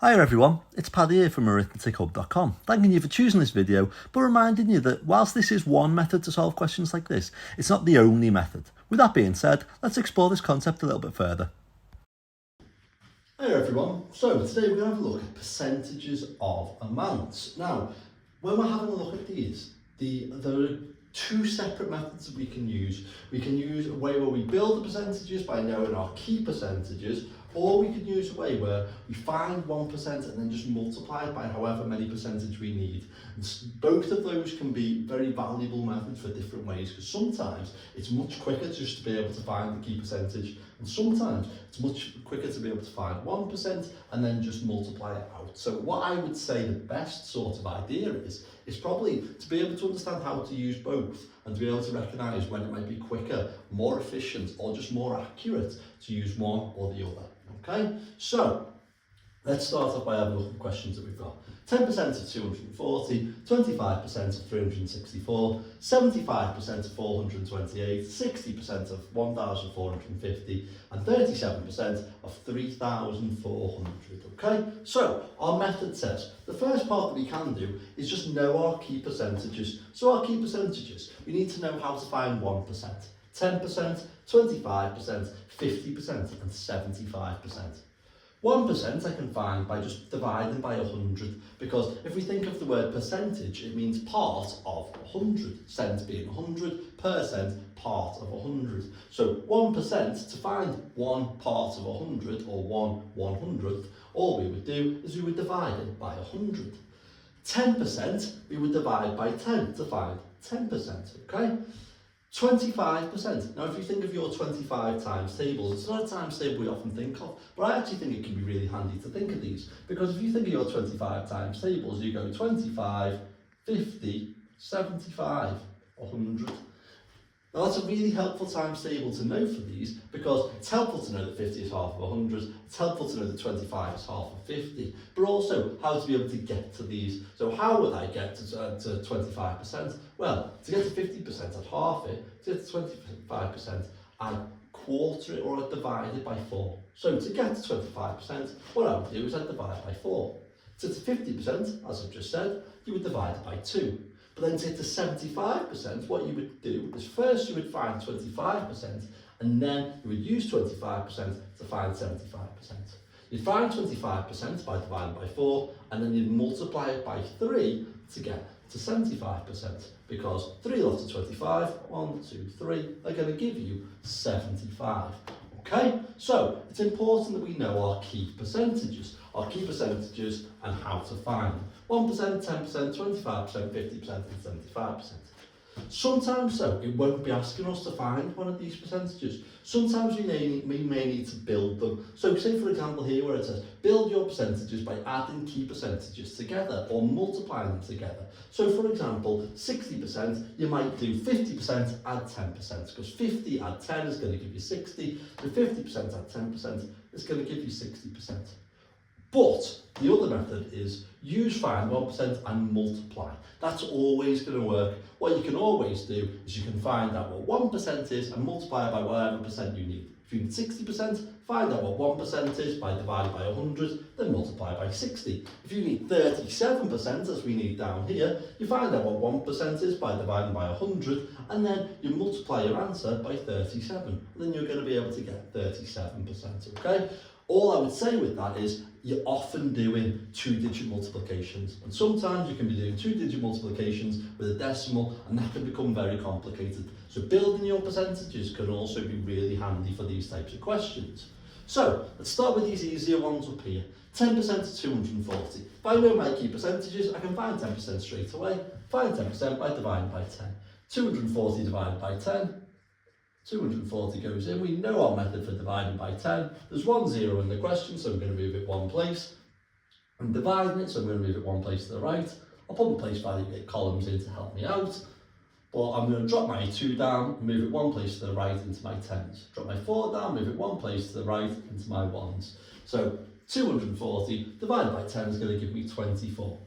Hi everyone, it's Paddy here from arithmetichub.com, thanking you for choosing this video, but reminding you that whilst this is one method to solve questions like this, it's not the only method. With that being said, let's explore this concept a little bit further. Hey everyone, so today we're going to have a look at percentages of amounts. Now, when we're having a look at these, there are two separate methods that we can use. We can use a way where we build the percentages by knowing our key percentages, or we can use a way where we find 1% and then just multiply it by however many percentage we need. And both of those can be very valuable methods for different ways, because sometimes it's much quicker just to be able to find the key percentage, and sometimes it's much quicker to be able to find 1% and then just multiply it out. So what I would say the best sort of idea is probably to be able to understand how to use both and to be able to recognise when it might be quicker, more efficient, or just more accurate to use one or the other. Okay, so let's start off by having a look at the questions that we've got. 10% of 240, 25% of 364, 75% of 428, 60% of 1450, and 37% of 3400. Okay, so our method says the first part that we can do is just know our key percentages. So our key percentages, we need to know how to find 1%, 10%, 25%, 50% and 75%. 1% I can find by just dividing by 100, because if we think of the word percentage, it means part of 100, cent being 100, percent part of 100. So 1%, to find one part of 100 or 1/100th, all we would do is we would divide it by 100. 10% we would divide by 10 to find 10%, okay? 25%. Now, if you think of your 25 times tables, it's not a times table we often think of, but I actually think it can be really handy to think of these, because if you think of your 25 times tables, you go 25, 50, 75, 100. Now, that's a really helpful times table to know for these, because it's helpful to know that 50 is half of 100, it's helpful to know that 25 is half of 50, but also how to be able to get to these. So how would I get to 25%? Well, to get to 50%, I'd half it. To get to 25%, I'd quarter it, or I'd divide it by 4. So to get to 25%, what I would do is I'd divide by 4. To get to 50%, as I've just said, you would divide it by 2. But then to get to 75%, what you would do is first you would find 25%, and then you would use 25% to find 75%. You'd find 25% by dividing by 4, and then you'd multiply it by 3 to get to 75%, because 3 lots of 25, 1, 2, 3, are going to give you 75. Okay, so it's important that we know our key percentages and how to find them. 1%, 10%, 25%, 50% and 75%. Sometimes though, it won't be asking us to find one of these percentages. Sometimes we may need to build them. So say for example here where it says, build your percentages by adding key percentages together or multiplying them together. So for example, 60%, you might do 50% add 10%, because 50 add 10 is going to give you 60, so 50% add 10% is going to give you 60%. But the other method is use find 1% and multiply. That's always going to work. What you can always do is you can find out what 1% is and multiply it by whatever percent you need. If you need 60%, find out what 1% is by dividing by 100, then multiply by 60. If you need 37%, as we need down here, you find out what 1% is by dividing by 100, and then you multiply your answer by 37. And then you're going to be able to get 37%, okay? All I would say with that is you're often doing two-digit multiplications, and sometimes you can be doing two-digit multiplications with a decimal, and that can become very complicated. So building your percentages can also be really handy for these types of questions. So let's start with these easier ones up here. 10% of 240. If I know my key percentages, I can find 10% straight away. Find 10% by dividing by 10. 240 divided by 10. 240 goes in. We know our method for dividing by 10. There's 1 0 in the question, so I'm going to move it one place. I'm dividing it, so I'm going to move it one place to the right. I'll put the place value columns in to help me out. But I'm going to drop my 2 down, move it one place to the right into my 10s. Drop my 4 down, move it one place to the right into my 1s. So 240 divided by 10 is going to give me 24.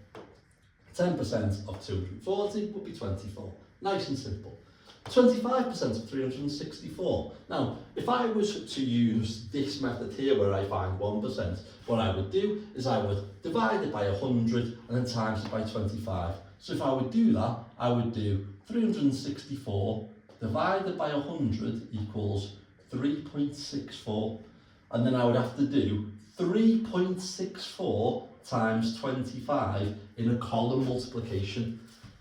10% of 240 would be 24. Nice and simple. 25% of 364. Now, if I was to use this method here where I find 1%, what I would do is I would divide it by 100 and then times it by 25. So if I would do that, I would do 364 divided by 100 equals 3.64. And then I would have to do 3.64 times 25 in a column multiplication.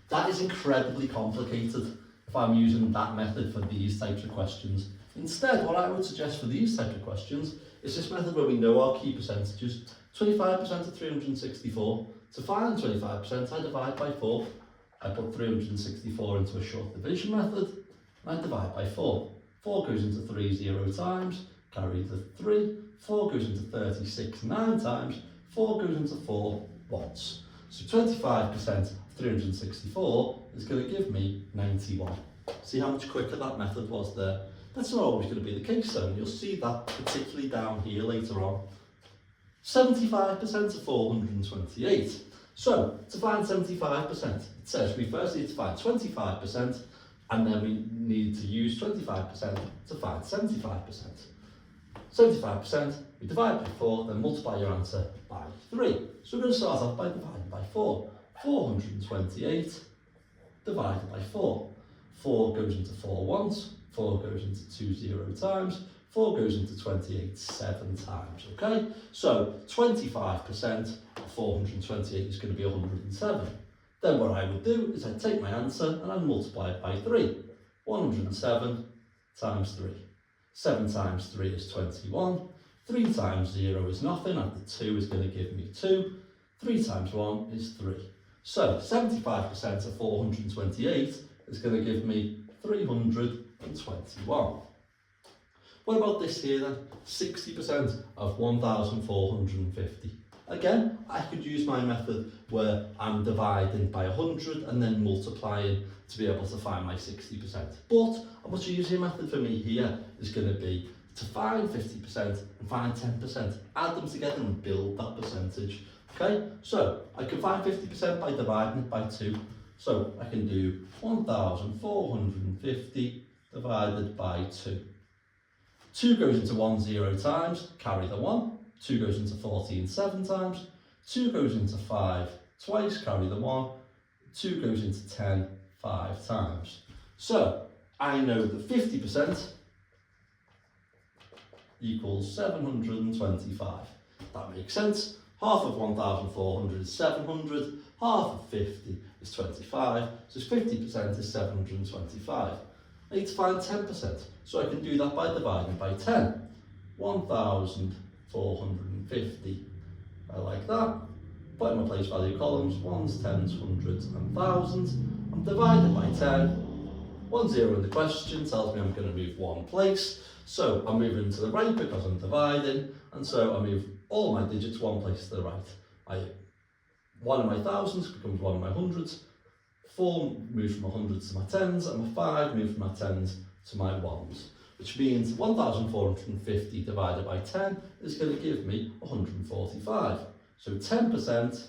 That is incredibly complicated if I'm using that method for these types of questions. Instead, what I would suggest for these types of questions is this method where we know our key percentages. 25% of 364. To find 25%, I divide by 4. I put 364 into a short division method, and I divide by 4. 4 goes into 3 0 times, carry the 3. 4 goes into 36 9 times, 4 goes into 4 once. So 25% of 364 is going to give me 91. See how much quicker that method was there? That's not always going to be the case though, and you'll see that particularly down here later on. 75% of 428. So, to find 75%, it says we first need to find 25%, and then we need to use 25% to find 75%. 75%, we divide by 4, then multiply your answer by 3. So we're going to start off by dividing by 4. 428 divided by 4. 4 goes into 4 once, 4 goes into 2 0 times, 4 goes into 28 7 times, okay? So 25% of 428 is going to be 107. Then what I would do is I'd take my answer and I'd multiply it by 3. 107 times 3. 7 times 3 is 21. 3 times 0 is nothing, and the 2 is going to give me 2. 3 times 1 is 3. So 75% of 428 is going to give me 321. What about this here then? 60% of 1,450. Again, I could use my method where I'm dividing by 100 and then multiplying to be able to find my 60%. But a much easier method for me here is going to be to find 50% and find 10%. Add them together and build that percentage. Okay, so I can find 50% by dividing it by 2. So I can do 1,450 divided by 2. 2 goes into 1 0 times, carry the 1. 2 goes into 14 7 times. 2 goes into 5 twice, carry the 1. 2 goes into 10 5 times. So I know that 50% equals 725. That makes sense. Half of 1,400 is 700. Half of 50 is 25. So 50% is 725. I need to find 10%. So I can do that by dividing by 10. 1,450. I like that. Put in my place value columns, ones, tens, hundreds and thousands. I'm divided by 10. 1 0 in the question tells me I'm going to move one place. So I'm moving to the right because I'm dividing. And so I move all my digits one place to the right. One of my thousands becomes one of my hundreds. 4 moves from my hundreds to my tens, and my 5 moves from my tens to my ones, which means 1,450 divided by 10 is going to give me 145. So 10%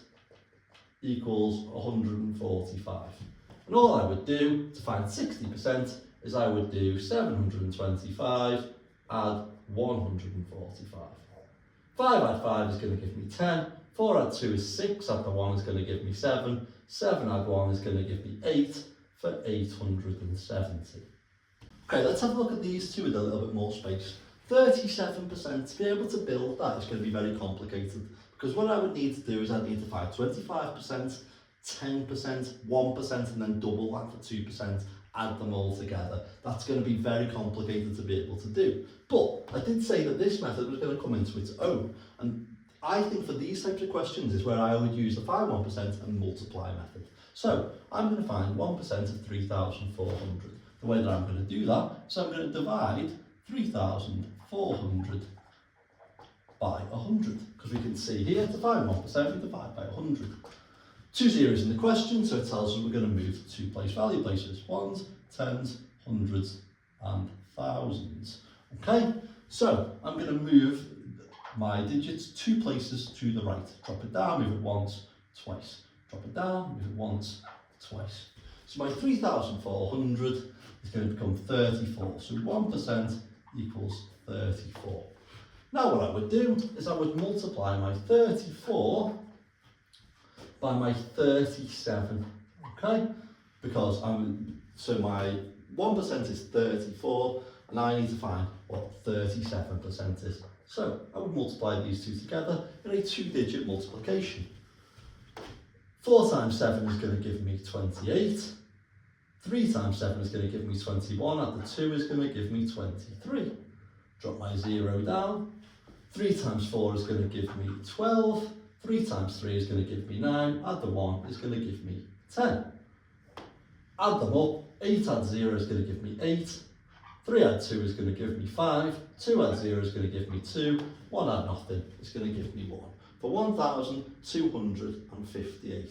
equals 145. And all I would do to find 60% is I would do 725 add 145. 5 add 5 is going to give me 10. 4 add 2 is 6, add the 1 is going to give me 7. 7 add 1 is going to give me 8 for 870. Okay, let's have a look at these two with a little bit more space. 37%, to be able to build that is going to be very complicated, because what I would need to do is I'd need to find 25%, 10%, 1% and then double that for 2%, add them all together. That's going to be very complicated to be able to do. But I did say that this method was going to come into its own, and I think for these types of questions is where I would use the find 1% and multiply method. So I'm going to find 1% of 3,400. The way that I'm going to do that is I'm going to divide 3,400 by 100, because we can see here to find 1% we divide by 100. 2 zeros in the question, so it tells us we're going to move to 2 place value places: ones, tens, hundreds and thousands. Okay, so I'm going to move my digits 2 places to the right. Drop it down, move it once, twice. Drop it down, move it once, twice. So my 3,400 is going to become 34. So 1% equals 34. Now what I would do is I would multiply my 34 by my 37, okay? Because so my 1% is 34, and I need to find what 37% is. So I would multiply these two together in a 2-digit multiplication. 4 times 7 is going to give me 28. 3 times 7 is going to give me 21. Add the 2 is going to give me 23. Drop my 0 down. 3 times 4 is going to give me 12. 3 times 3 is going to give me 9. Add the 1 is going to give me 10. Add them up. 8 add 0 is going to give me 8. 3 add 2 is going to give me 5. 2 add 0 is going to give me 2. 1 add nothing is going to give me 1. For 1,258.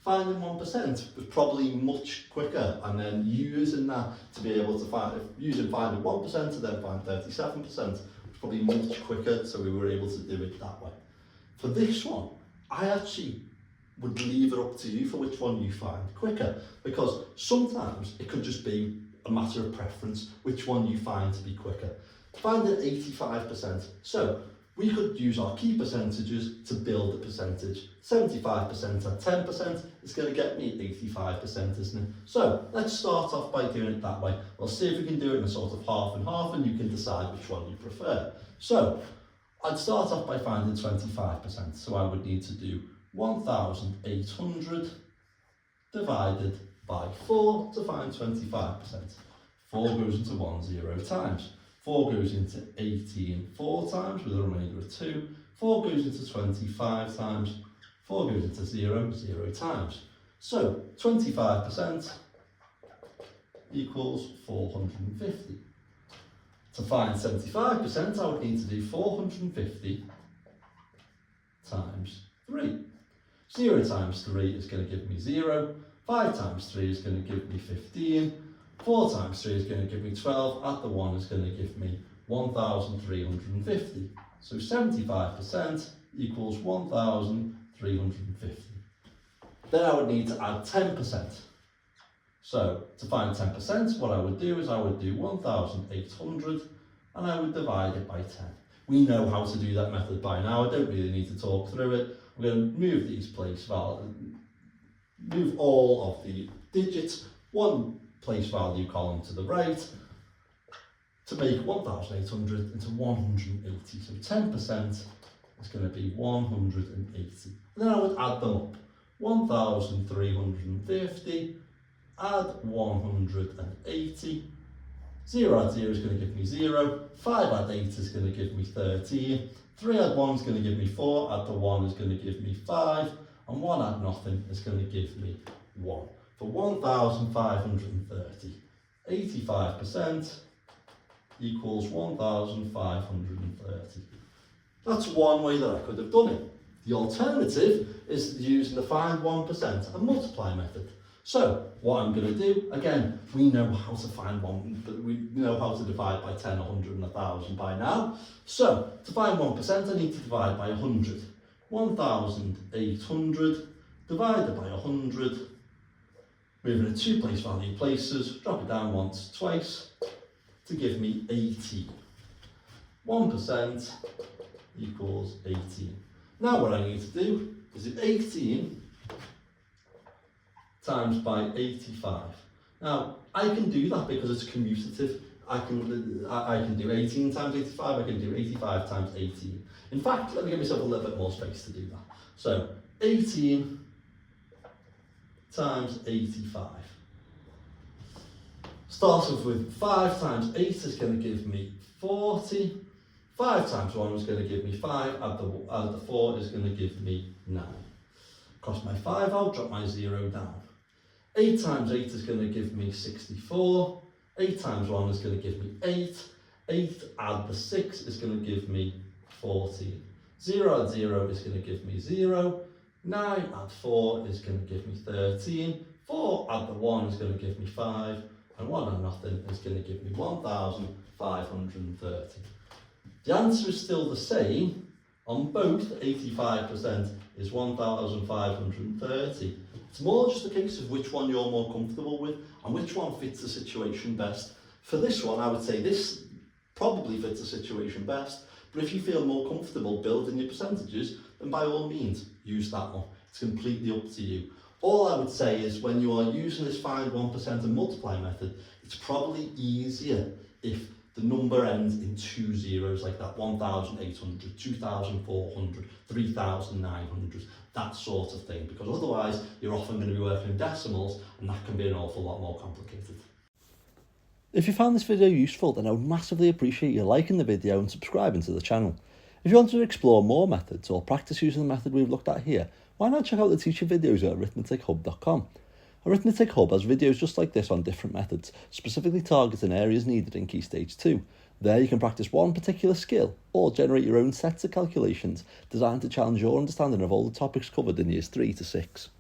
Finding 1% was probably much quicker, and then using that to be able to finding 1% to then find 37% was probably much quicker, so we were able to do it that way. For this one, I actually would leave it up to you for which one you find quicker, because sometimes it could just be a matter of preference which one you find to be quicker. Finding 85%. So we could use our key percentages to build the percentage. 75% at 10% is going to get me 85%, isn't it? So let's start off by doing it that way. We'll see if we can do it in a sort of half and half, and you can decide which one you prefer. So I'd start off by finding 25%. So I would need to do 1,800 divided by 4 to find 25%. 4 goes into 1 0 times. 4 goes into 18 4 times with a remainder of 2. 4 goes into 25 times. 4 goes into 0 0 times. So 25% equals 450. To find 75%, I would need to do 450 times 3. 0 times 3 is going to give me 0. 5 times 3 is going to give me 15. 4 times 3 is going to give me 12. Add the 1 is going to give me 1,350. So 75% equals 1,350. Then I would need to add 10%. So to find 10%, what I would do is I would do 1,800 and I would divide it by 10. We know how to do that method by now. I don't really need to talk through it. We're going to move these place values, move all of the digits, one place value column to the right, to make 1,800 into 180. So 10% is going to be 180. And then I would add them up. 1,350, add 180. 0 add 0 is going to give me 0. 5 add 8 is going to give me 13. 3 add 1 is going to give me 4. Add the 1 is going to give me 5. And 1 add nothing is going to give me 1. For 1,530. 85% equals 1,530. That's one way that I could have done it. The alternative is using the find 1% and multiply method. So what I'm going to do, again, we know how to find one, but we know how to divide by 10, 100 and 1,000 by now. So to find 1%, I need to divide by 100. 1,800 divided by 100. Moving it 2 place value places, drop it down once, twice, to give me 18. 1% equals 18. Now what I need to do is do 18 times by 85. Now I can do that because it's commutative. I can do 18 times 85, I can do 85 times 18. In fact, let me give myself a little bit more space to do that. So 18 times 85. Start off with 5 times 8 is going to give me 40. 5 times 1 is going to give me 5. Add the 4 is going to give me 9. Cross my 5 out, drop my 0 down. 8 times 8 is going to give me 64. 8 times 1 is going to give me 8. 8 add the 6 is going to give me 14. 0 add 0 is going to give me 0. 9 add 4 is going to give me 13. 4 add the 1 is going to give me 5. And 1 add nothing is going to give me 1,530. The answer is still the same On both, 85% is 1,530. It's more just a case of which one you're more comfortable with and which one fits the situation best. For this one, I would say this probably fits the situation best, but if you feel more comfortable building your percentages, then by all means, use that one. It's completely up to you. All I would say is when you are using this find 1% and multiply method, it's probably easier if the number ends in 2 zeros, like that 1,800, 2,400, 3,900, that sort of thing, because otherwise you're often going to be working in decimals and that can be an awful lot more complicated. If you found this video useful, then I would massively appreciate you liking the video and subscribing to the channel. If you want to explore more methods or practice using the method we've looked at here, why not check out the teacher videos at arithmetichub.com. Arithmetic Hub has videos just like this on different methods, specifically targeting areas needed in Key Stage 2. There you can practice one particular skill, or generate your own sets of calculations designed to challenge your understanding of all the topics covered in Years 3 to 6.